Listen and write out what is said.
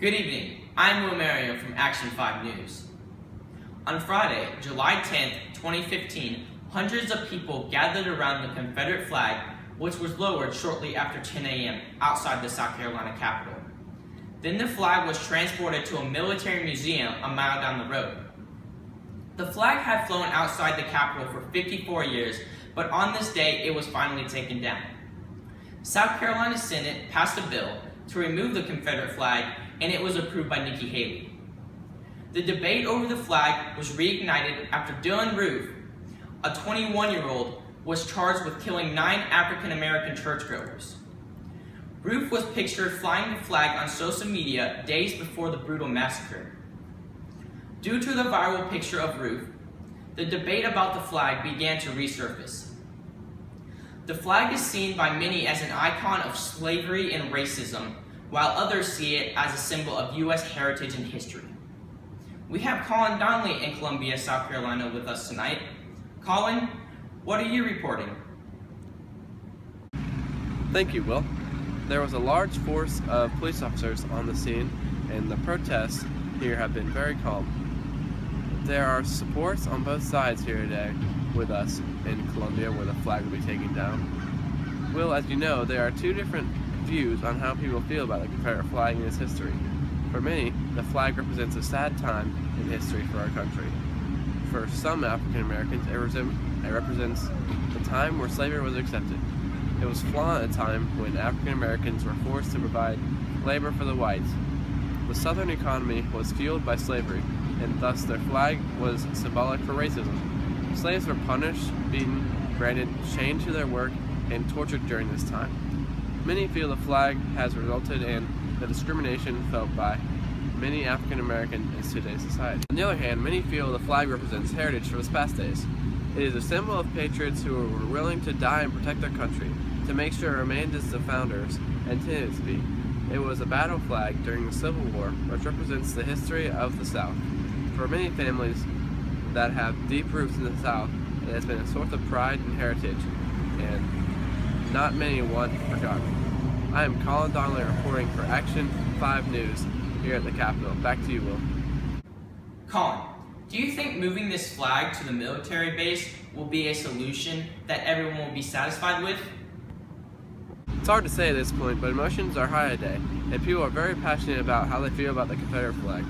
Good evening, I'm Will Mario from Action 5 News. On Friday, July 10th, 2015, hundreds of people gathered around the Confederate flag, which was lowered shortly after 10 a.m. outside the South Carolina Capitol. Then the flag was transported to a military museum a mile down the road. The flag had flown outside the Capitol for 54 years, but on this day it was finally taken down. South Carolina Senate passed a bill to remove the Confederate flag, and it was approved by Nikki Haley. The debate over the flag was reignited after Dylan Roof, a 21-year-old, was charged with killing 9 African-American churchgoers. Roof was pictured flying the flag on social media days before the brutal massacre. Due to the viral picture of Roof, the debate about the flag began to resurface. The flag is seen by many as an icon of slavery and racism, while others see it as a symbol of U.S. heritage and history. We have Colin Donnelly in Columbia, South Carolina with us tonight. Colin, what are you reporting? Thank you, Will. There was a large force of police officers on the scene, and the protests here have been very calm. There are supports on both sides here today with us in Columbia, where the flag will be taken down. Will, as you know, there are two different views on how people feel about the Confederate flag and its history. For many, the flag represents a sad time in history for our country. For some African Americans, it represents the time where slavery was accepted. It was flown at a time when African Americans were forced to provide labor for the whites. The Southern economy was fueled by slavery, and thus their flag was symbolic for racism. Slaves were punished, beaten, granted chained to their work, and tortured during this time. Many feel the flag has resulted in the discrimination felt by many African Americans in today's society. On the other hand, many feel the flag represents heritage from its past days. It is a symbol of patriots who were willing to die and protect their country, to make sure it remained as the founders intended it to be. It was a battle flag during the Civil War, which represents the history of the South. For many families that have deep roots in the South, it has been a source of pride and heritage, and not many want forgotten. I am Colin Donnelly reporting for Action 5 News here at the Capitol. Back to you, Will. Colin, do you think moving this flag to the military base will be a solution that everyone will be satisfied with? It's hard to say at this point, but emotions are high today, and people are very passionate about how they feel about the Confederate flag.